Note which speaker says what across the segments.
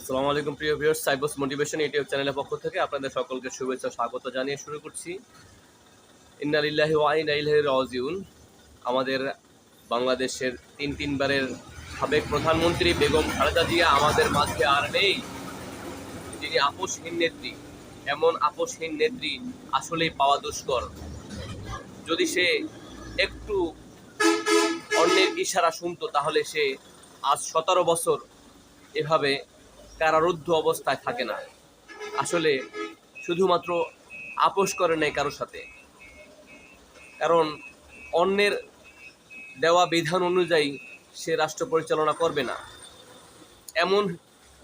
Speaker 1: আসসালামু আলাইকুম প্রিয় ভিউয়ার্স, সাইবস মোটিভেশন ইউটিউব চ্যানেলের পক্ষ থেকে আপনাদের সকলকে শুভেচ্ছা স্বাগত জানিয়ে শুরু করছি। ইন্না লিল্লাহি ওয়া ইন্না ইলাইহি রাজিউন। আমাদের বাংলাদেশের তিনবারের সাবেক প্রধানমন্ত্রী বেগম খালেদা জিয়া আমাদের মাঝে আর নেই। তিনি আপোষহীন নেত্রী। এমন আপোষহীন নেত্রী আসলেই পাওয়া দুষ্কর। যদি সে একটু অন্যের ইশারা শুনতো তাহলে সে আজ 17 বছর এভাবে কারারুদ্ধ অবস্থায় থাকে না। আসলে শুধুমাত্র আপোষ করে নেই কারোর সাথে, কারণ অন্যের দেওয়া বিধান অনুযায়ী সে রাষ্ট্র পরিচালনা করবে না। এমন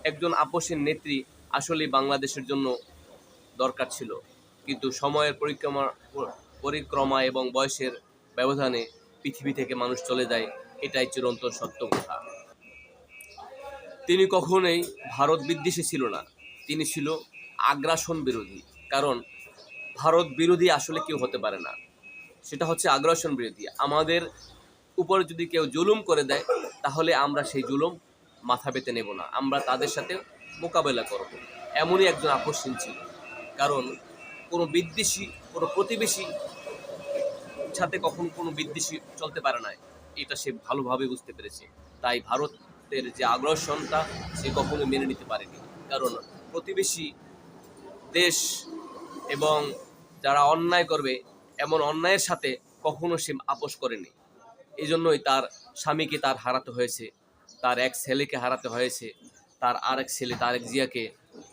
Speaker 1: একজন আপোষের নেত্রী আসলে বাংলাদেশের জন্য দরকার ছিল, কিন্তু সময়ের পরিক্রমা এবং বয়সের ব্যবধানে পৃথিবী থেকে মানুষ চলে যায়, এটাই চিরন্তন সত্য কথা। তিনি কখনোই ভারত বিদ্বেষী ছিল না, তিনি ছিল আগ্রাসন বিরোধী। কারণ ভারত বিরোধী আসলে কেউ হতে পারে না, সেটা হচ্ছে আগ্রাসন বিরোধী। আমাদের উপরে যদি কেউ জুলুম করে দেয় তাহলে আমরা সেই জুলুম মাথা পেতে নেব না, আমরা তাদের সাথে মোকাবেলা করব। এমনই একজন আপোষহীন ছিল। কারণ কোনো বিদ্বেষী, কোনো প্রতিবেশী সাথে কখনো কোনো বিদ্বেষী চলতে পারে না, এটা সে ভালোভাবে বুঝতে পেরেছে। তাই ভারতের যে আগ্রাসনটা সে কখনো মেনে নিতে পারেনি। কারণ প্রতিবেশী দেশ এবং যারা অন্যায় করবে এমন অন্যায়ের সাথে কখনো সে আপোষ করেনি। এই জন্যই তার স্বামীকে তার হারাতে হয়েছে, তার এক ছেলেকে হারাতে হয়েছে, তার আরেক ছেলে তারেক জিয়াকে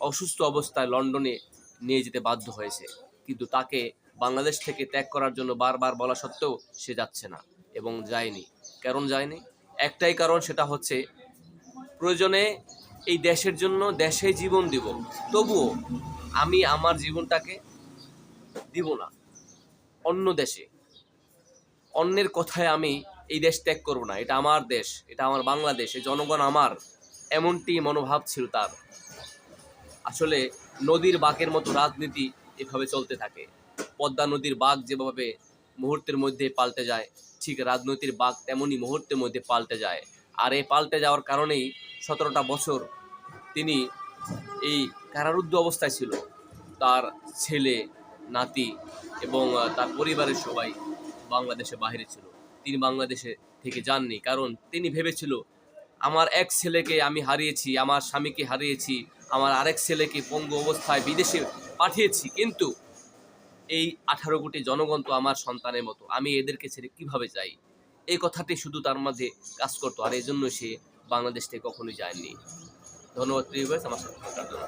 Speaker 1: অসুস্থ অবস্থায় লন্ডনে নিয়ে যেতে বাধ্য হয়েছে। কিন্তু তাকে বাংলাদেশ থেকে ত্যাগ করার জন্য বারবার বলা সত্ত্বেও সে যাচ্ছে না এবং যায়নি। কারণ যায়নি, একটাই কারণ, সেটা হচ্ছে প্রয়োজনে এই দেশের জন্য দেশে জীবন দিব, তবুও আমি আমার জীবনটাকে দিব না অন্য দেশে। অন্যের কথায় আমি এই দেশ ত্যাগ করব না, এটা আমার দেশ, এটা আমার বাংলাদেশ, এই জনগণ আমার, এমনটি মনোভাব ছিল তার। আসলে নদীর বাঁকের মতো রাজনীতি এভাবে চলতে থাকে। পদ্মা নদীর বাঁক যেভাবে মুহূর্তের মধ্যে পাল্টে যায়, ঠিক রাজনৈতিক বাঁক তেমনই মুহূর্তের মধ্যে পাল্টে যায়। আর এই পাল্টে যাওয়ার কারণেই 17টা বছর তিনি এই কারারুদ্ধ অবস্থায় ছিল। তার ছেলে, নাতি এবং তার পরিবারের সবাই বাংলাদেশে বাইরে ছিল। তিনি বাংলাদেশে থেকে যাননি, কারণ তিনি ভেবেছিল আমার এক ছেলেকে আমি হারিয়েছি, আমার স্বামীকে হারিয়েছি, আমার আরেক ছেলেকে পঙ্গু অবস্থায় বিদেশে পাঠিয়েছি, কিন্তু এই 18 কোটি জনগণ তো আমার সন্তানের মতো, আমি এদেরকে ছেড়ে কিভাবে যাই। এই কথাটি শুধু তার মধ্যে কাজ করতো, আর এই জন্য সে বাংলাদেশ থেকে কখনোই যায়নি। ধন্যবাদ প্রিয় ভাই আমার সাথে থাকার জন্য।